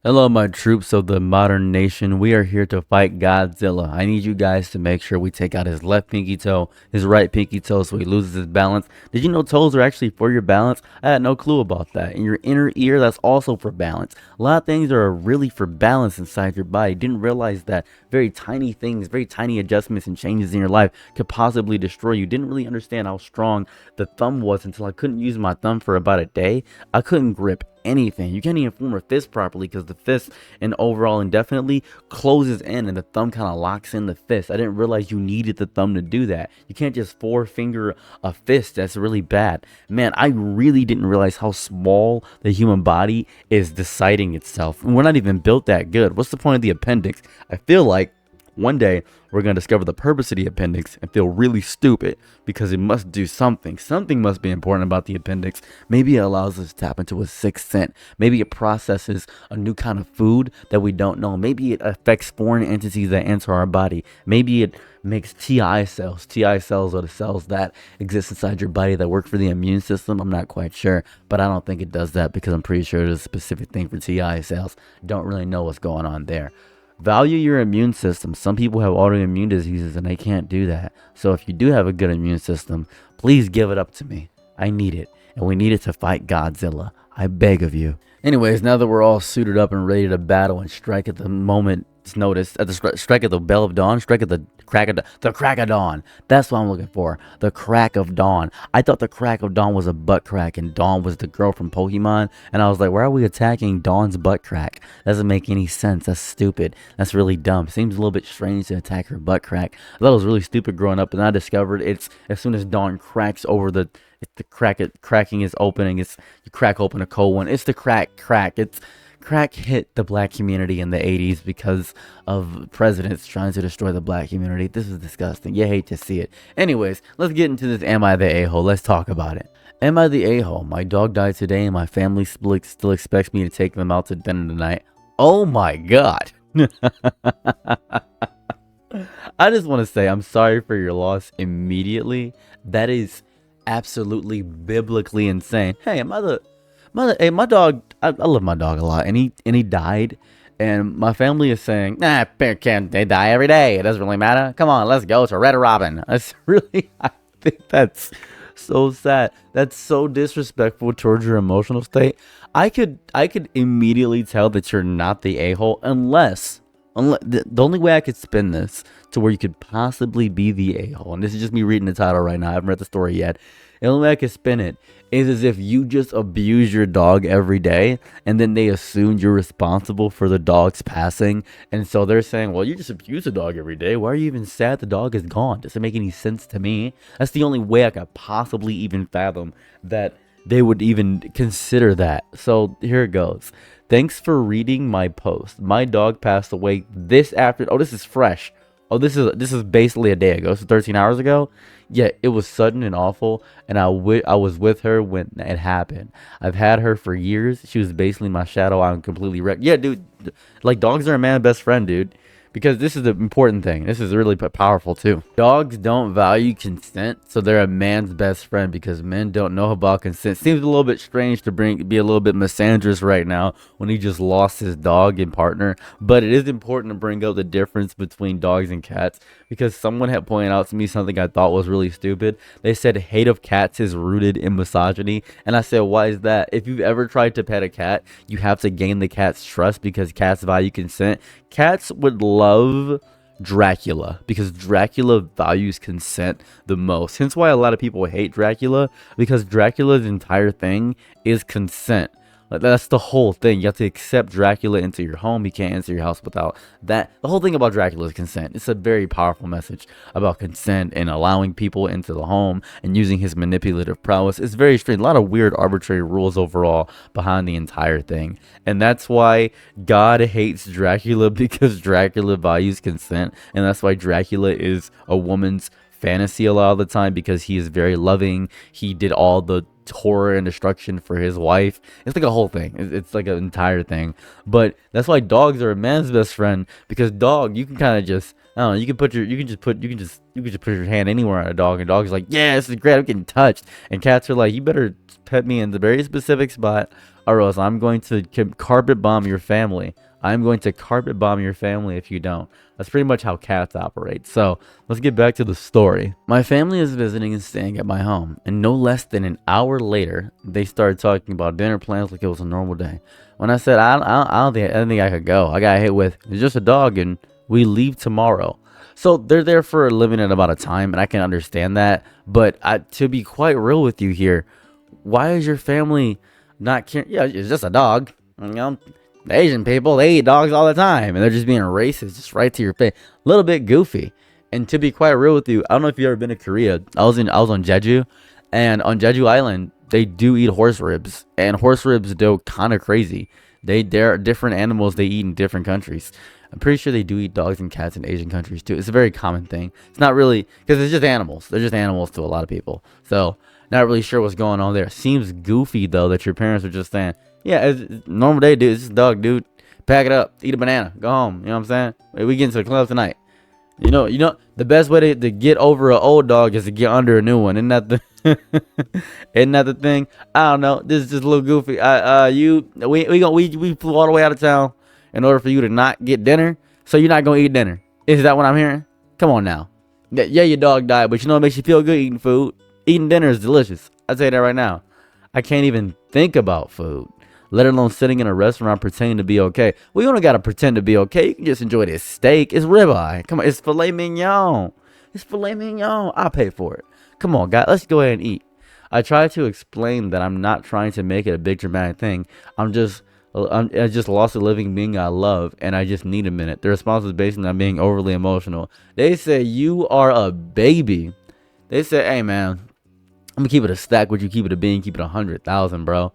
Hello, my troops of the modern nation. We are here to fight Godzilla. I need you guys to make sure we take out his left pinky toe, his right pinky toe, so he loses his balance. Did you know toes are actually for your balance? I had no clue about that. And your inner ear, that's also for balance. A lot of things are really for balance inside your body. Didn't realize that very tiny things, very tiny adjustments and changes in your life could possibly destroy you. Didn't really understand how strong the thumb was until I couldn't use my thumb for about a day. I couldn't grip anything. You can't even form a fist properly because the fist and overall indefinitely closes in and the thumb kind of locks in the fist. I didn't realize you needed the thumb to do that. You can't just four finger a fist. That's really bad. Man, I really didn't realize how small the human body is deciding itself. And we're not even built that good. What's the point of the appendix? I feel like one day, we're going to discover the purpose of the appendix and feel really stupid because it must do something. Something must be important about the appendix. Maybe it allows us to tap into a sixth sense. Maybe it processes a new kind of food that we don't know. Maybe it affects foreign entities that enter our body. Maybe it makes TI cells. TI cells are the cells that exist inside your body that work for the immune system. I'm not quite sure, but I don't think it does that because I'm pretty sure there's a specific thing for TI cells. Don't really know what's going on there. Value your immune system. Some people have autoimmune diseases and they can't do that. So if you do have a good immune system, please give it up to me. I need it. And we need it to fight Godzilla. I beg of you. Anyways, now that we're all suited up and ready to battle and strike at the moment's notice, at the strike at the bell of dawn, strike at the crack of dawn. That's what I'm looking for. The crack of dawn. I thought the crack of dawn was a butt crack and Dawn was the girl from Pokemon. And I was like, why are we attacking Dawn's butt crack? Doesn't make any sense. That's stupid. That's really dumb. Seems a little bit strange to attack her butt crack. I thought it was really stupid growing up, and I discovered it's as soon as Dawn cracks over it's the cracking is opening. It's you crack open a cold one. It's the crack. It's crack hit the black community in the 80s because of presidents trying to destroy the black community. This is disgusting. You hate to see it. Anyways, let's get into this Am I the A-hole? Let's talk about it. Am I the a-hole? My dog died today and my family still expects me to take them out to dinner tonight. Oh my god. I just want to say I'm sorry for your loss immediately. That is absolutely biblically insane. Hey, hey, my dog, I love my dog a lot, and he died. And my family is saying, nah, can't they die every day? It doesn't really matter. Come on, let's go to Red Robin. That's really, I think that's so sad. That's so disrespectful towards your emotional state. I could immediately tell that you're not the a-hole unless the only way I could spin this to where you could possibly be the a-hole, and this is just me reading the title right now. I haven't read the story yet. The only way I could spin it is as if you just abuse your dog every day, and then they assumed you're responsible for the dog's passing, and so they're saying, well, you just abuse the dog every day. Why are you even sad the dog is gone? Doesn't make any sense to me. That's the only way I could possibly even fathom that they would even consider that. So here it goes. Thanks for reading my post. My dog passed away this afternoon. Oh, this is fresh. Oh, this is basically a day ago. So 13 hours ago. Yeah, it was sudden and awful, and I was with her when it happened. I've had her for years. She was basically my shadow. I'm completely wrecked. Yeah, dude. Like, dogs are a man's best friend, dude. Because this is the important thing. This is really powerful too. Dogs don't value consent, so they're a man's best friend because men don't know about consent. Seems a little bit strange to be a little bit misandrous right now when he just lost his dog and partner. But it is important to bring up the difference between dogs and cats because someone had pointed out to me something I thought was really stupid. They said hate of cats is rooted in misogyny, and I said, why is that? If you've ever tried to pet a cat, you have to gain the cat's trust because cats value consent. Cats would love Dracula because Dracula values consent the most. Hence why a lot of people hate Dracula, because Dracula's entire thing is consent. Like, that's the whole thing. You have to accept Dracula into your home. You can't enter your house without that. The whole thing about Dracula is consent. It's a very powerful message about consent and allowing people into the home and using his manipulative prowess. It's very strange. A lot of weird arbitrary rules overall behind the entire thing. And that's why God hates Dracula, because Dracula values consent. And that's why Dracula is a woman's fantasy a lot of the time, because he is very loving. He did all the horror and destruction for his wife. It's like a whole thing. It's like an entire thing. But that's why dogs are a man's best friend, because dog, you can kind of just I don't know. You can just put your hand anywhere on a dog, and dog's like, yeah, this is great. I'm getting touched. And cats are like, you better pet me in the very specific spot, or else I'm going to carpet bomb your family. I'm going to carpet bomb your family if you don't. That's pretty much how cats operate. So let's get back to the story. My family is visiting and staying at my home, and no less than an hour later, they started talking about dinner plans like it was a normal day. When I said I don't think I could go, I got hit with, it's just a dog and we leave tomorrow. So they're there for a limited amount of time, and I can understand that. But to be quite real with you here, why is your family not caring? Yeah, it's just a dog. You know, the Asian people, they eat dogs all the time, and they're just being racist, just right to your face. A little bit goofy. And to be quite real with you, I don't know if you've ever been to Korea. I was on Jeju, and on Jeju Island, they do eat horse ribs, and horse ribs do kind of crazy. They're different animals they eat in different countries. I'm pretty sure they do eat dogs and cats in Asian countries too. It's a very common thing. It's not really, because it's just animals. They're just animals to a lot of people. So not really sure what's going on there. Seems goofy though that your parents are just saying, yeah, it's normal day, dude. It's just a dog, dude. Pack it up, eat a banana, go home. You know what I'm saying? We get into the club tonight. You know, the best way to get over an old dog is to get under a new one. Isn't that the isn't that the thing? I don't know. This is just a little goofy. We flew all the way out of town in order for you to not get dinner. So you're not gonna eat dinner. Is that what I'm hearing? Come on now. Yeah, your dog died, but you know what makes you feel good eating food? Eating dinner is delicious. I'll tell you that right now. I can't even think about food, let alone sitting in a restaurant pretending to be okay. We only gotta pretend to be okay. You can just enjoy this steak. It's ribeye. Come on, it's filet mignon. It's filet mignon. I'll pay for it. Come on, guys. Let's go ahead and eat. I try to explain that I'm not trying to make it a big dramatic thing. I just lost a living being I love, and I just need a minute. The response is based on I'm being overly emotional. They say, you are a baby. They say, hey, man, I'm gonna keep it a stack. Would you keep it a bean? Keep it 100,000, bro.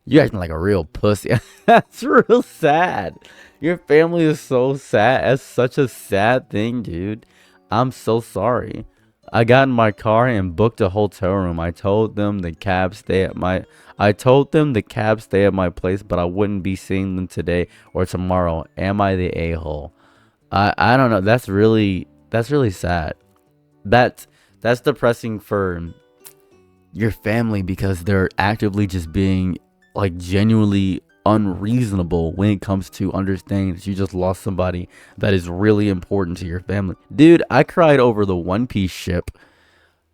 You're acting like a real pussy. That's real sad. Your family is so sad. That's such a sad thing, dude. I'm so sorry. I got in my car and booked a hotel room. I told them the cab stay at my place, but I wouldn't be seeing them today or tomorrow. Am I the a-hole? I don't know. That's really sad. That's depressing for your family because they're actively just being like genuinely unreasonable when it comes to understanding that you just lost somebody that is really important to your family. Dude, I cried over the One Piece ship.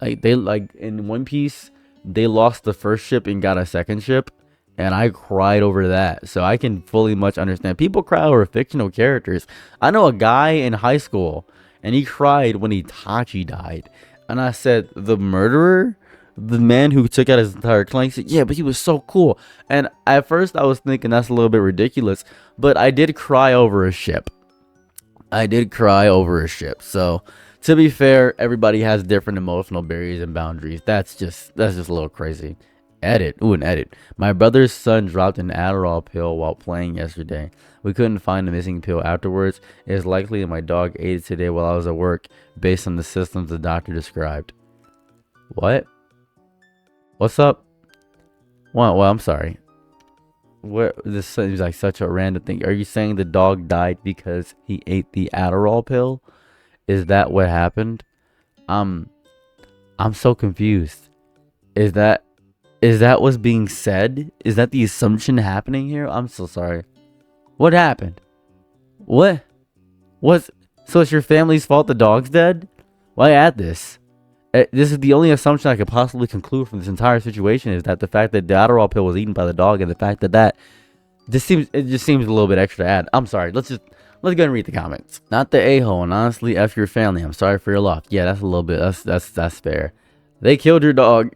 In One Piece, they lost the first ship and got a second ship, and I cried over that. So I can fully much understand. People cry over fictional characters. I know a guy in high school, and he cried when Itachi died. And I said, the murderer? The man who took out his entire clan, he said, yeah, but he was so cool. And at first I was thinking that's a little bit ridiculous, but I did cry over a ship. So to be fair, everybody has different emotional barriers and boundaries. That's just a little crazy. An edit. My brother's son dropped an Adderall pill while playing yesterday. We couldn't find the missing pill afterwards. It is likely that my dog ate it today while I was at work based on the systems the doctor described. What? What's up? Well, I'm sorry. This seems like such a random thing. Are you saying the dog died because he ate the Adderall pill? Is that what happened? I'm so confused. Is that what's being said? Is that the assumption happening here? I'm so sorry. What happened? So it's your family's fault the dog's dead? Why add this? This is the only assumption I could possibly conclude from this entire situation is that the fact that the Adderall pill was eaten by the dog and the fact that it just seems a little bit extra to add. I'm sorry. Let's go ahead and read the comments. Not the a-hole, and honestly, F your family. I'm sorry for your loss. Yeah, that's a little bit. That's fair. They killed your dog.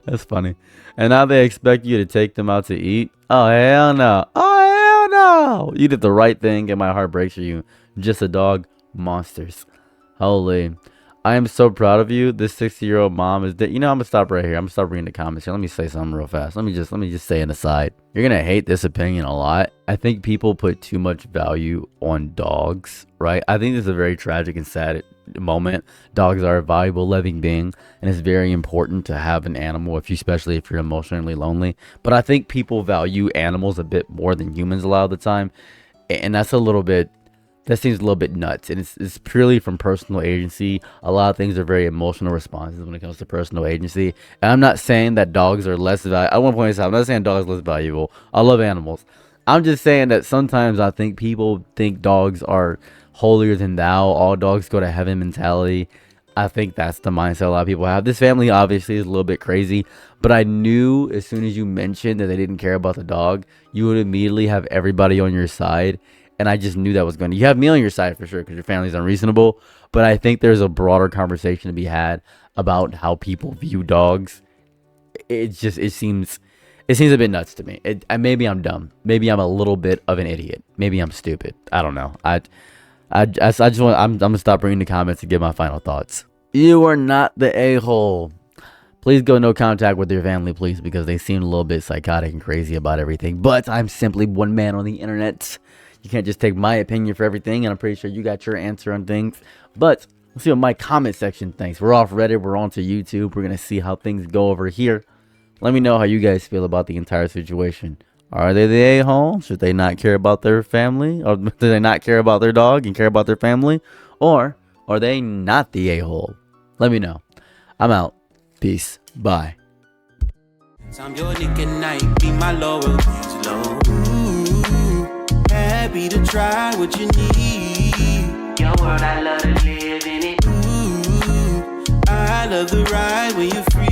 That's funny. And now they expect you to take them out to eat? Oh, hell no. Oh, hell no. You did the right thing and my heart breaks for you. Just a dog. Monsters. Holy. I am so proud of you. This 60-year-old mom is dead. You know, I'm going to stop right here. I'm going to stop reading the comments here. Let me say something real fast. Let me just say an aside. You're going to hate this opinion a lot. I think people put too much value on dogs, right? I think this is a very tragic and sad moment. Dogs are a valuable living being, and it's very important to have an animal, especially if you're emotionally lonely. But I think people value animals a bit more than humans a lot of the time, and that seems a little bit nuts. And it's purely from personal agency. A lot of things are very emotional responses when it comes to personal agency. And I'm not saying that dogs are less valuable. I want to point this out. I'm not saying dogs are less valuable. I love animals. I'm just saying that sometimes I think people think dogs are holier than thou. All dogs go to heaven mentality. I think that's the mindset a lot of people have. This family obviously is a little bit crazy, but I knew as soon as you mentioned that they didn't care about the dog, you would immediately have everybody on your side. And I just knew that was going to. You have me on your side for sure because your family's unreasonable. But I think there's a broader conversation to be had about how people view dogs. It seems a bit nuts to me. Maybe I'm dumb. Maybe I'm a little bit of an idiot. Maybe I'm stupid. I don't know. I'm gonna stop reading the comments and give my final thoughts. You are not the a-hole. Please go no contact with your family, please, because they seem a little bit psychotic and crazy about everything. But I'm simply one man on the internet. You can't just take my opinion for everything, and I'm pretty sure you got your answer on things. But let's see what my comment section thinks. We're off Reddit. We're onto YouTube. We're gonna see how things go over here. Let me know how you guys feel about the entire situation. Are they the a-hole? Should they not care about their family? Or do they not care about their dog and care about their family? Or are they not the a-hole? Let me know. I'm out. Peace. Bye. I'm your Nick and night, be my Laurel. Ooh, happy to try what you need. Your world, I love to live in it. Ooh, I love the ride when you're free.